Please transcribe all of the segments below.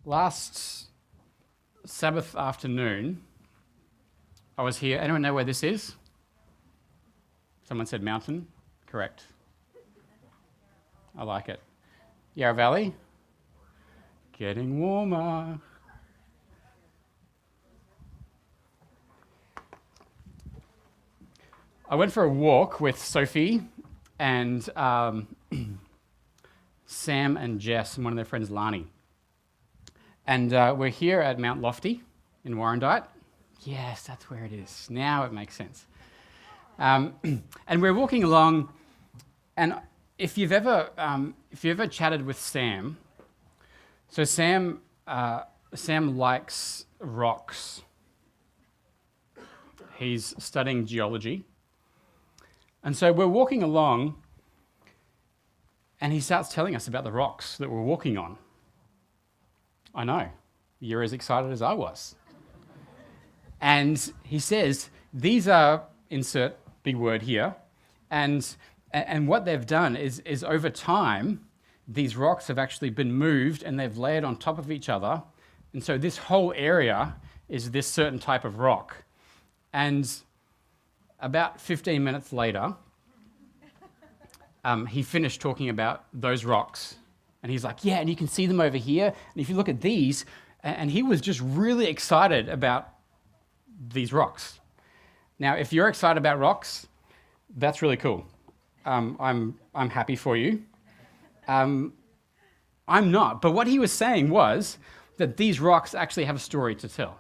Last Sabbath afternoon, I was here. Anyone know where this is? Someone said mountain. Correct. I like it. Yarra Valley. Getting warmer. I went for a walk with Sophie and Sam and Jess and one of their friends, Lani. And we're here at Mount Lofty in Warrandyte. Yes, that's where it is. Now it makes sense. And we're walking along, and if you've ever chatted with Sam, so Sam likes rocks. He's studying geology. And so we're walking along, and he starts telling us about the rocks that we're walking on. I know, you're as excited as I was. And he says, these are, insert big word here, and what they've done is over time, these rocks have actually been moved and they've layered on top of each other. And so this whole area is this certain type of rock. And about 15 minutes later, he finished talking about those rocks. And he's like, yeah, and you can see them over here. And if you look at these, and he was just really excited about these rocks. Now, if you're excited about rocks, that's really cool. I'm happy for you. I'm not. But what he was saying was that these rocks actually have a story to tell.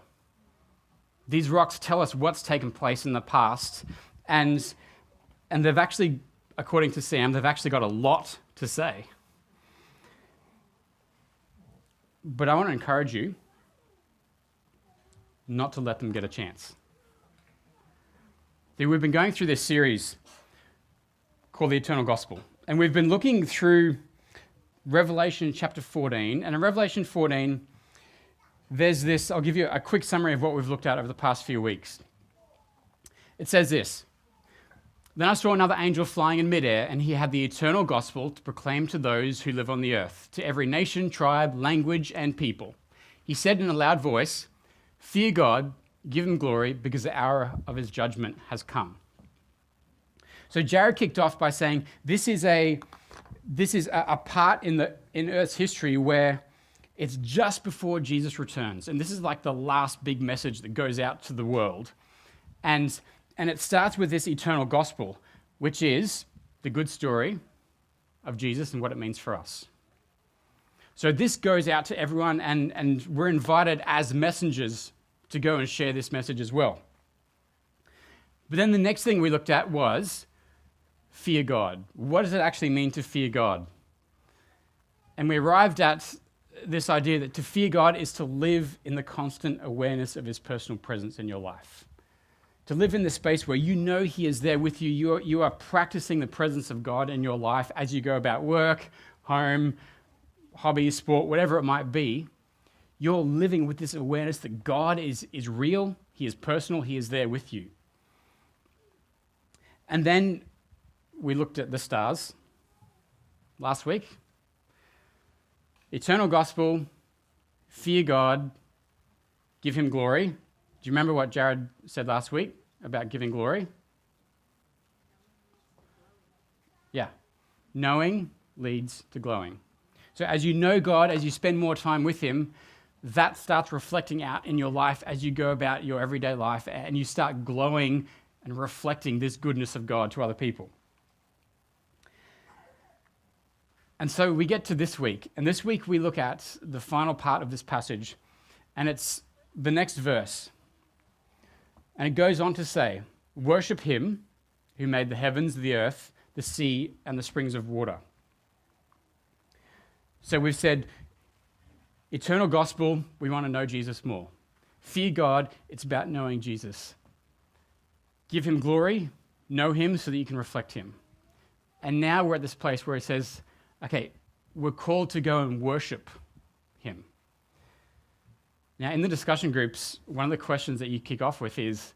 These rocks tell us what's taken place in the past, and they've actually, according to Sam, they've actually got a lot to say. But I want to encourage you not to let them get a chance. See, we've been going through this series called The Eternal Gospel, and we've been looking through Revelation chapter 14, and in Revelation 14, there's this, I'll give you a quick summary of what we've looked at over the past few weeks. It says this: Then I saw another angel flying in midair, and he had the eternal gospel to proclaim to those who live on the earth, to every nation, tribe, language, and people. He said in a loud voice, "Fear God, give him glory, because the hour of his judgment has come." So Jared kicked off by saying this is a part in Earth's history where it's just before Jesus returns, and this is like the last big message that goes out to the world, and it starts with this eternal gospel, which is the good story of Jesus and what it means for us. So this goes out to everyone, and we're invited as messengers to go and share this message as well. But then the next thing we looked at was fear God. What does it actually mean to fear God? And we arrived at this idea that to fear God is to live in the constant awareness of his personal presence in your life. To live in the space where you know he is there with you. You are practicing the presence of God in your life as you go about work, home, hobbies, sport, whatever it might be. You're living with this awareness that God is real, he is personal, he is there with you. And then we looked at the stars last week. Eternal gospel, fear God, give him glory. Do you remember what Jared said last week about giving glory? Yeah. Knowing leads to glowing. So as you know God, as you spend more time with him, that starts reflecting out in your life as you go about your everyday life, and you start glowing and reflecting this goodness of God to other people. And so we get to this week, and this week we look at the final part of this passage, and it's the next verse. And it goes on to say, "Worship him who made the heavens, the earth, the sea, and the springs of water." So we've said, eternal gospel, we want to know Jesus more. Fear God, it's about knowing Jesus. Give him glory, know him so that you can reflect him. And now we're at this place where it says, okay, we're called to go and worship him. Now, in the discussion groups, one of the questions that you kick off with is,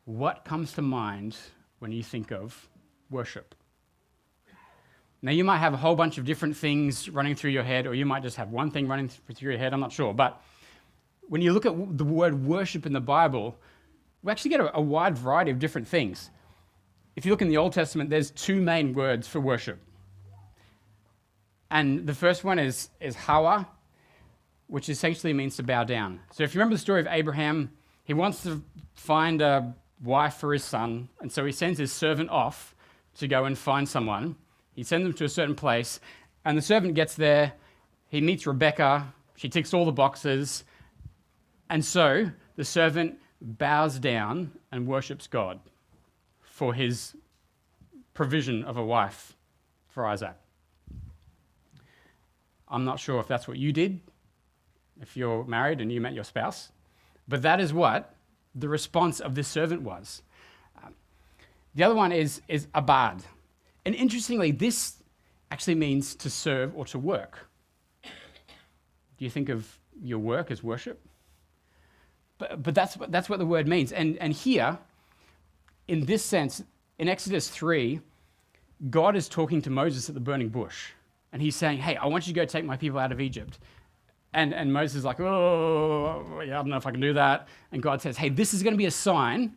what comes to mind when you think of worship? Now, you might have a whole bunch of different things running through your head, or you might just have one thing running through your head, I'm not sure. But when you look at the word worship in the Bible, we actually get a wide variety of different things. If you look in the Old Testament, there's two main words for worship. And the first one is hawa, which essentially means to bow down. So if you remember the story of Abraham, he wants to find a wife for his son, and so he sends his servant off to go and find someone. He sends him to a certain place, and the servant gets there, he meets Rebecca, she ticks all the boxes, and so the servant bows down and worships God for his provision of a wife for Isaac. I'm not sure if that's what you did, if you're married and you met your spouse, but that is what the response of this servant was. The other one is abad. And interestingly, this actually means to serve or to work. Do you think of your work as worship? But that's what the word means. And here, in this sense, in Exodus 3, God is talking to Moses at the burning bush. And he's saying, hey, I want you to go take my people out of Egypt. And Moses is like, oh, yeah, I don't know if I can do that. And God says, hey, this is going to be a sign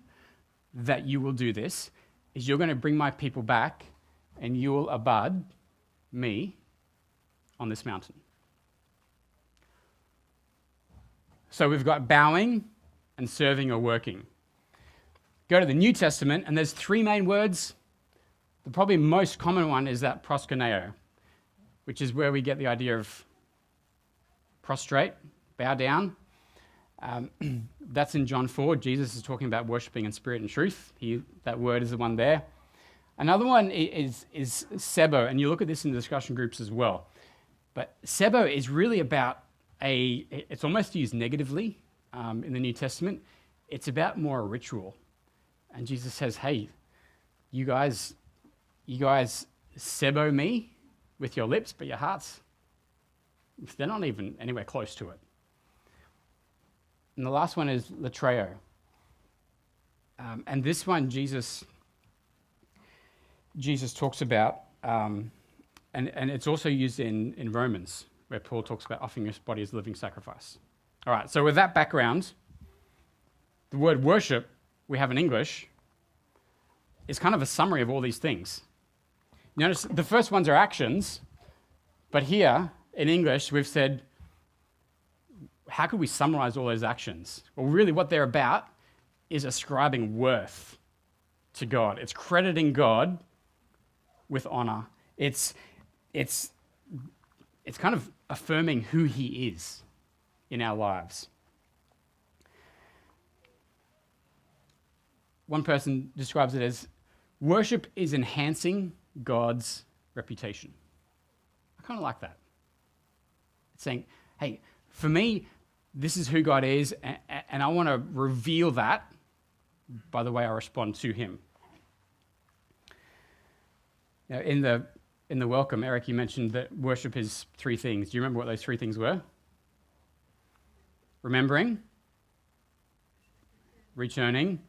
that you will do this, is you're going to bring my people back and you will abad me on this mountain. So we've got bowing and serving or working. Go to the New Testament, and there's three main words. The probably most common one is that proskuneo, which is where we get the idea of prostrate, bow down. That's in John 4. Jesus is talking about worshiping in spirit and truth. That word is the one there. Another one is sebo, and you look at this in the discussion groups as well. But sebo is really about it's almost used negatively in the New Testament. It's about more a ritual. And Jesus says, hey, you guys sebo me with your lips, but your hearts, they're not even anywhere close to it. And the last one is latreo. And this one Jesus talks about, and it's also used in Romans, where Paul talks about offering your body as a living sacrifice. All right, so with that background, the word worship we have in English is kind of a summary of all these things. Notice the first ones are actions, but here in English we've said, how could we summarize all those actions? Well, really what they're about is ascribing worth to God. It's crediting God with honor. It's kind of affirming who he is in our lives. One person describes it as worship is enhancing God's reputation. I kind of like that. It's saying, hey, for me, this is who God is, and I want to reveal that by the way I respond to him. Now, in the welcome, Eric, you mentioned that worship is three things. Do you remember what those three things were? Remembering, returning,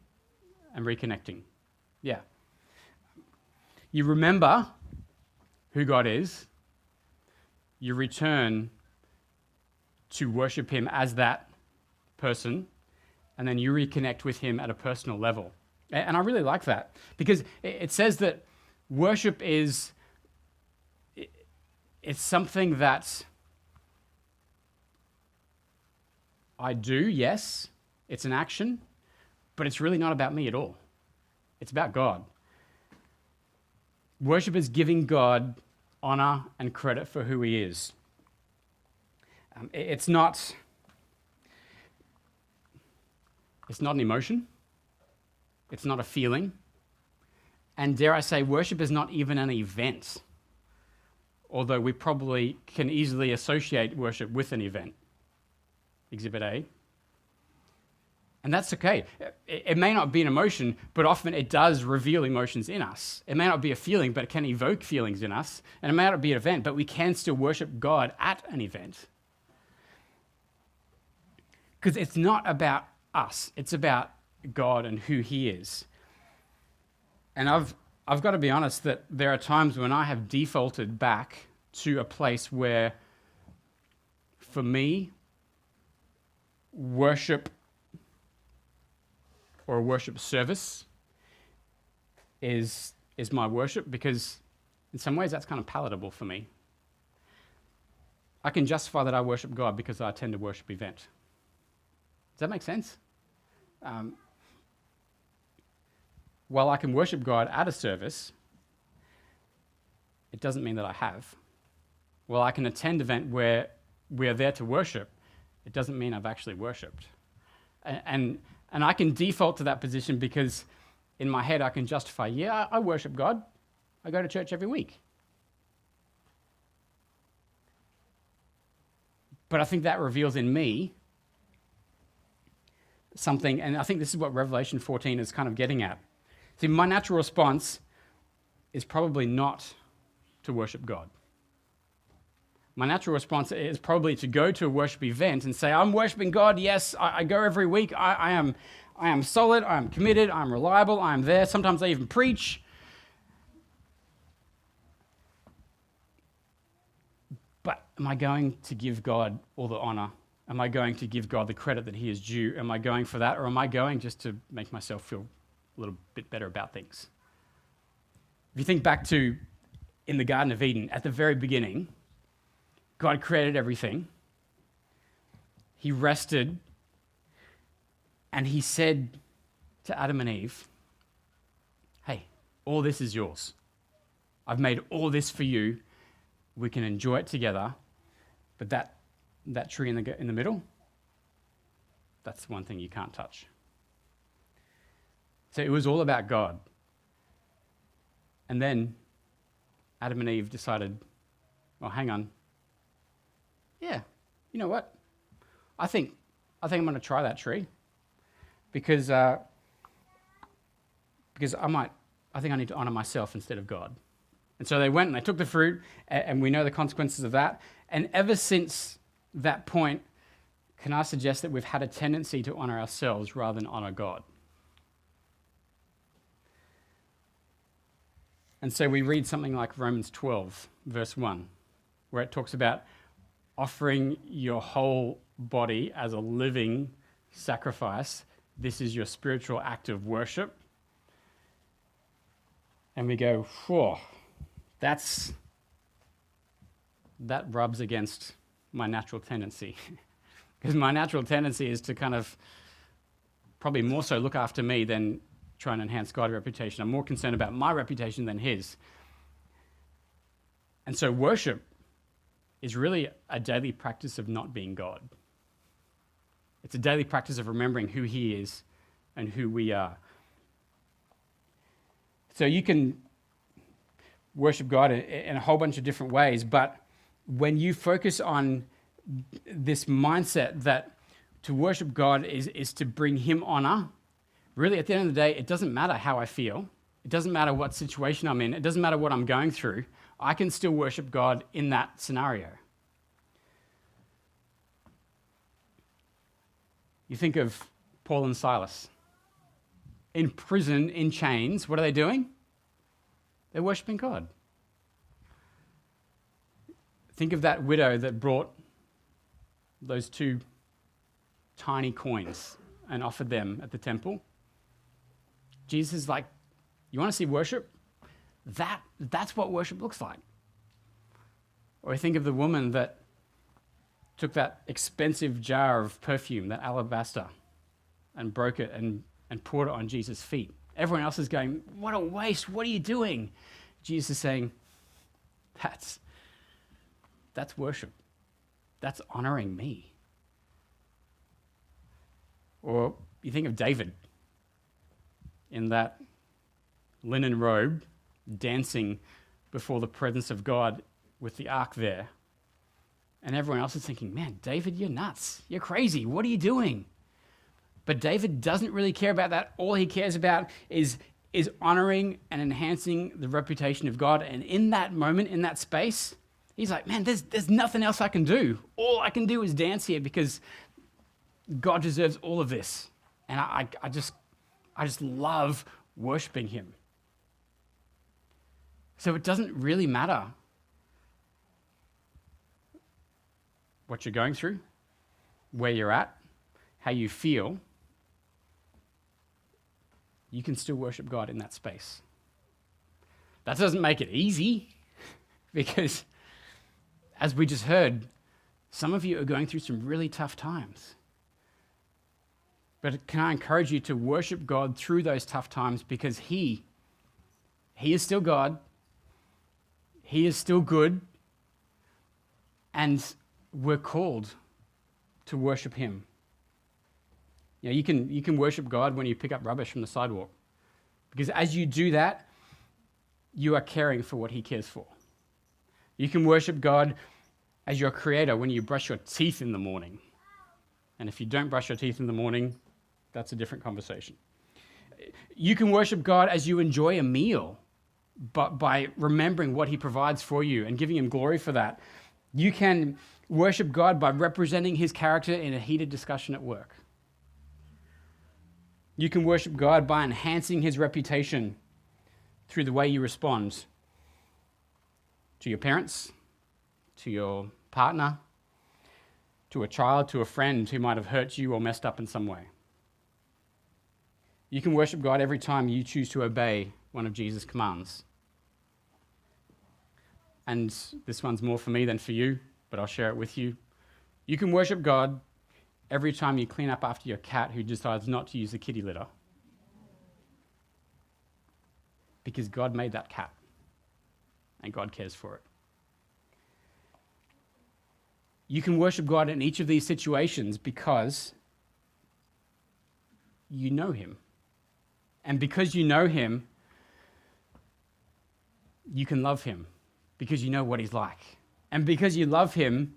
and reconnecting. Yeah. You remember who God is. You return to worship him as that person, and then you reconnect with him at a personal level. And I really like that, because it says that worship it's something that I do, yes, it's an action, but it's really not about me at all. It's about God. Worship is giving God honor and credit for who he is. It's not an emotion. It's not a feeling. And dare I say, worship is not even an event, although we probably can easily associate worship with an event. Exhibit A. And that's okay. It may not be an emotion, but often it does reveal emotions in us. It may not be a feeling, but it can evoke feelings in us. And it may not be an event, but we can still worship God at an event. Because it's not about us. It's about God and who he is. And I've I've got to be honest that there are times when I have defaulted back to a place where, for me, worship or a worship service is my worship, because in some ways that's kind of palatable for me. I can justify that I worship God because I attend a worship event. Does that make sense? While I can worship God at a service, it doesn't mean that I have. While I can attend an event where we are there to worship, it doesn't mean I've actually worshipped. And I can default to that position because in my head I can justify, yeah, I worship God. I go to church every week. But I think that reveals in me something, and I think this is what Revelation 14 is kind of getting at. See, my natural response is probably not to worship God. My natural response is probably to go to a worship event and say, I'm worshiping God, yes, I go every week, I am solid, I am committed, I'm reliable, I am there, sometimes I even preach. But am I going to give God all the honor? Am I going to give God the credit that he is due? Am I going for that, or am I going just to make myself feel a little bit better about things? If you think back to in the Garden of Eden, at the very beginning, God created everything. He rested, and he said to Adam and Eve, hey, all this is yours. I've made all this for you. We can enjoy it together, but that tree in the middle, that's the one thing you can't touch. So it was all about God. And then Adam and Eve decided, well, hang on. Yeah, you know what? I think I'm going to try that tree because I think I need to honor myself instead of God. And so they went and they took the fruit, and we know the consequences of that. And ever since that point, can I suggest that we've had a tendency to honor ourselves rather than honor God? And so we read something like Romans 12, verse 1, where it talks about offering your whole body as a living sacrifice. This is your spiritual act of worship. And we go, whoa, that rubs against my natural tendency. Because my natural tendency is to kind of probably more so look after me than try and enhance God's reputation. I'm more concerned about my reputation than his. And so worship is really a daily practice of not being God. It's a daily practice of remembering who he is and who we are. So you can worship God in a whole bunch of different ways, but when you focus on this mindset that to worship God is to bring him honor, really at the end of the day, it doesn't matter how I feel. It doesn't matter what situation I'm in. It doesn't matter what I'm going through. I can still worship God in that scenario. You think of Paul and Silas. In prison, in chains, what are they doing? They're worshiping God. Think of that widow that brought those 2 tiny coins and offered them at the temple. Jesus is like, you want to see worship? That's what worship looks like. Or think of the woman that took that expensive jar of perfume, that alabaster, and broke it and poured it on Jesus' feet. Everyone else is going, what a waste, what are you doing? Jesus is saying, that's worship. That's honoring me. Or you think of David in that linen robe, dancing before the presence of God with the ark there. And everyone else is thinking, man, David, you're nuts. You're crazy. What are you doing? But David doesn't really care about that. All he cares about is honoring and enhancing the reputation of God. And in that moment, in that space, he's like, man, there's nothing else I can do. All I can do is dance here because God deserves all of this. And I just love worshiping him. So it doesn't really matter what you're going through, where you're at, how you feel. You can still worship God in that space. That doesn't make it easy because, as we just heard, some of you are going through some really tough times. But can I encourage you to worship God through those tough times because He is still God. He is still good. And we're called to worship Him. You know, you can worship God when you pick up rubbish from the sidewalk. Because as you do that, you are caring for what He cares for. You can worship God as your creator when you brush your teeth in the morning. And if you don't brush your teeth in the morning, that's a different conversation. You can worship God as you enjoy a meal, but by remembering what He provides for you and giving Him glory for that. You can worship God by representing His character in a heated discussion at work. You can worship God by enhancing His reputation through the way you respond to your parents, to your partner, to a child, to a friend who might have hurt you or messed up in some way. You can worship God every time you choose to obey one of Jesus' commands. And this one's more for me than for you, but I'll share it with you. You can worship God every time you clean up after your cat who decides not to use the kitty litter. Because God made that cat, and God cares for it. You can worship God in each of these situations because you know Him. And because you know Him, you can love Him because you know what He's like. And because you love Him,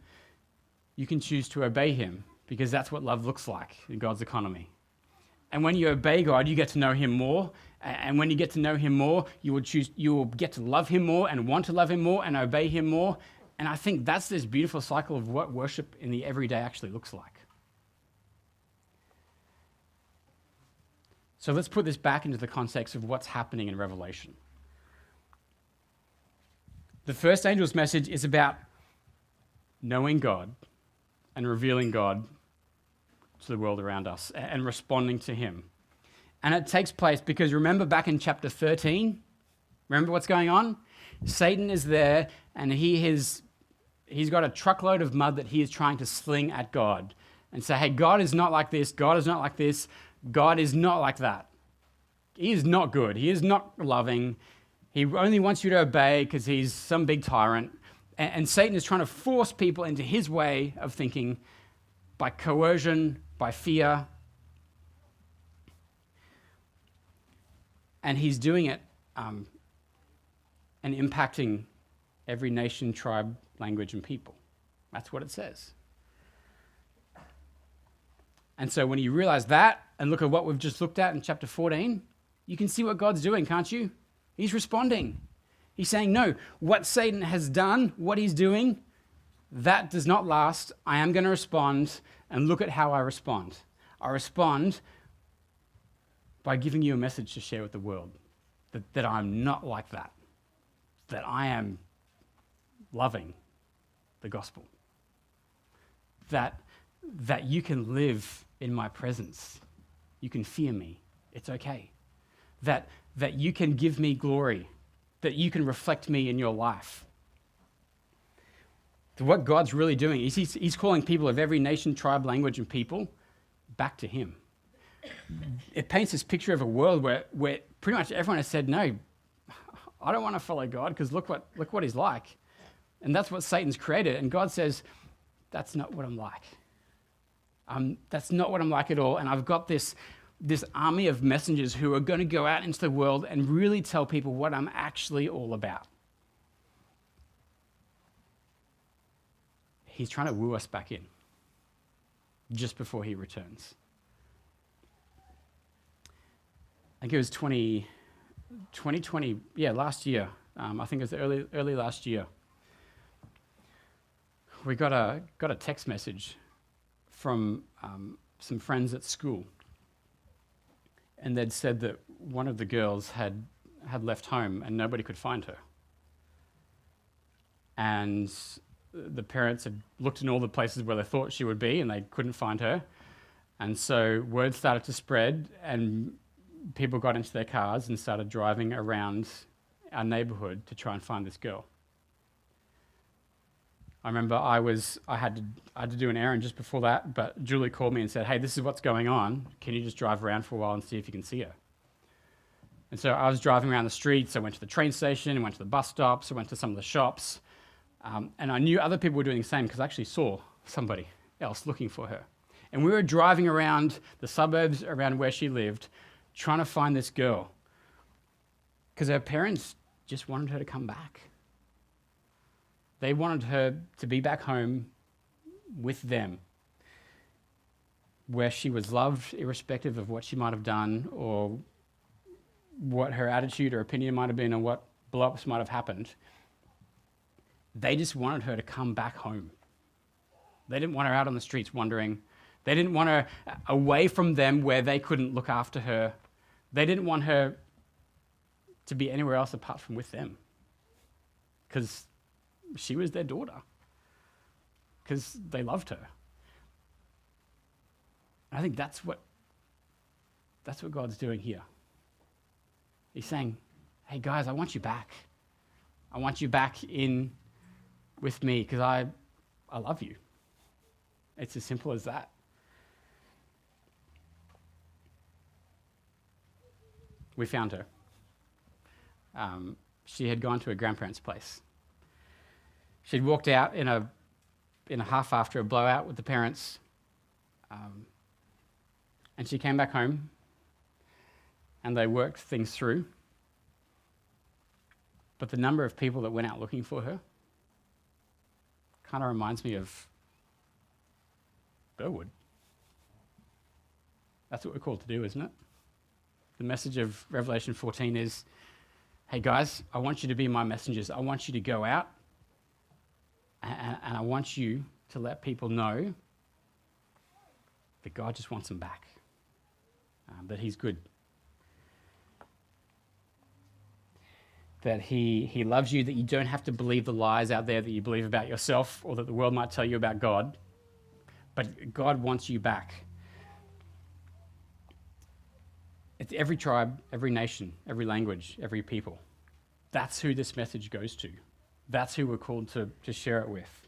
you can choose to obey Him because that's what love looks like in God's economy. And when you obey God, you get to know Him more. And when you get to know Him more, you will get to love Him more and want to love Him more and obey Him more. And I think that's this beautiful cycle of what worship in the everyday actually looks like. So let's put this back into the context of what's happening in Revelation. The first angel's message is about knowing God and revealing God to the world around us and responding to Him. And it takes place because remember back in chapter 13, remember what's going on? Satan is there and he's got a truckload of mud that he is trying to sling at God and say, hey, God is not like this, God is not like this, God is not like that. He is not good, He is not loving, He only wants you to obey because He's some big tyrant. And Satan is trying to force people into his way of thinking by coercion, by fear. And he's doing it and impacting every nation, tribe, language, and people. That's what it says. And so when you realize that and look at what we've just looked at in chapter 14, you can see what God's doing, can't you? He's responding. He's saying, no, what Satan has done, what he's doing, that does not last. I am going to respond, and look at how I respond. I respond by giving you a message to share with the world, that I'm not like that I am loving the gospel, that you can live in my presence, you can fear me, it's okay, that you can give me glory, that you can reflect me in your life. So what God's really doing is he's calling people of every nation, tribe, language, and people back to Him. It paints this picture of a world where pretty much everyone has said, no, I don't want to follow God because look what He's like. And that's what Satan's created. And God says, that's not what I'm like. That's not what I'm like at all. And I've got this army of messengers who are going to go out into the world and really tell people what I'm actually all about. He's trying to woo us back in just before He returns. I think it was 2020, last year. I think it was early last year. We got a text message from some friends at school, and they'd said that one of the girls had left home and nobody could find her. and the parents had looked in all the places where they thought she would be and they couldn't find her. And so word started to spread and people got into their cars and started driving around our neighborhood to try and find this girl. I remember I had to do an errand just before that, but Julie called me and said, "Hey, this is what's going on. Can you just drive around for a while and see if you can see her?" And so I was driving around the streets. I went to the train station, I went to the bus stops, I went to some of the shops, and I knew other people were doing the same because I actually saw somebody else looking for her. And we were driving around the suburbs around where she lived, trying to find this girl because her parents just wanted her to come back. They wanted her to be back home with them, where she was loved irrespective of what she might have done or what her attitude or opinion might have been or what blow-ups might have happened. They just wanted her to come back home. They didn't want her out on the streets wandering. They didn't want her away from them where they couldn't look after her. They didn't want her to be anywhere else apart from with them, because she was their daughter, because they loved her. I think that's what God's doing here. He's saying, "Hey guys, I want you back. I want you back in with me because I love you." It's as simple as that. We found her. She had gone to her grandparents' place. She'd walked out in a half after a blowout with the parents, and she came back home, and they worked things through. But the number of people that went out looking for her kind of reminds me of Burwood. That's what we're called to do, isn't it? The message of Revelation 14 is, hey guys, I want you to be my messengers. I want you to go out and I want you to let people know that God just wants them back, that he's good, that he loves you, that you don't have to believe the lies out there that you believe about yourself or that the world might tell you about God, but God wants you back. It's every tribe, every nation, every language, every people. That's who this message goes to. That's who we're called to share it with.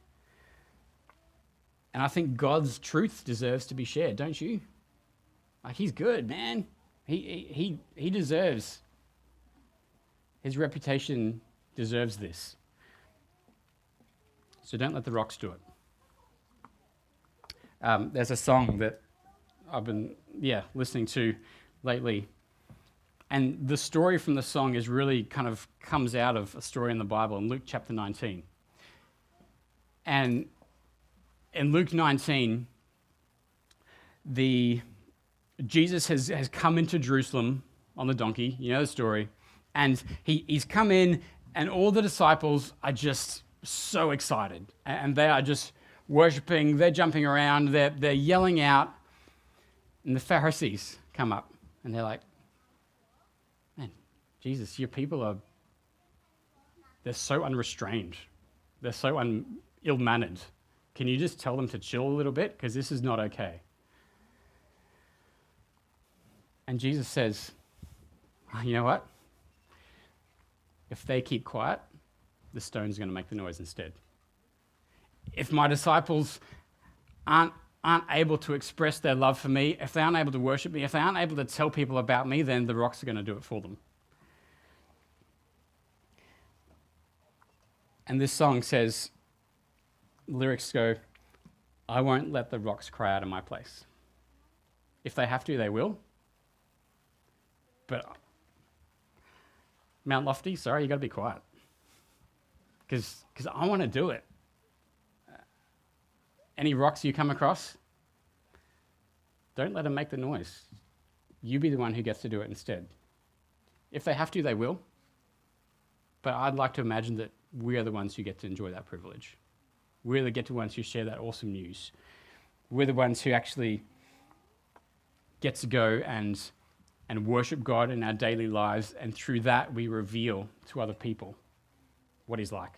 And I think God's truth deserves to be shared, don't you? Like, he's good, man. He deserves, his reputation deserves this. So don't let the rocks do it. There's a song that I've been listening to lately, and the story from the song is really kind of comes out of a story in the Bible in Luke chapter 19. And in Luke 19, Jesus has come into Jerusalem on the donkey, you know the story, and he's come in, and all the disciples are just so excited, and they are just worshipping, they're jumping around, they're yelling out, and the Pharisees come up. And they're like, "Man, Jesus, your people they're so unrestrained. They're so ill-mannered. Can you just tell them to chill a little bit? Because this is not okay." And Jesus says, "You know what? If they keep quiet, the stone's going to make the noise instead. If my disciples aren't able to express their love for me, if they aren't able to worship me, if they aren't able to tell people about me, then the rocks are going to do it for them." And this song says, lyrics go, "I won't let the rocks cry out in my place. If they have to, they will. But Mount Lofty, sorry, you got to be quiet. Because I want to do it. Any rocks you come across, don't let them make the noise. You be the one who gets to do it instead. If they have to, they will. But I'd like to imagine that we are the ones who get to enjoy that privilege. We're the ones who share that awesome news. We're the ones who actually get to go and worship God in our daily lives, and through that we reveal to other people what he's like.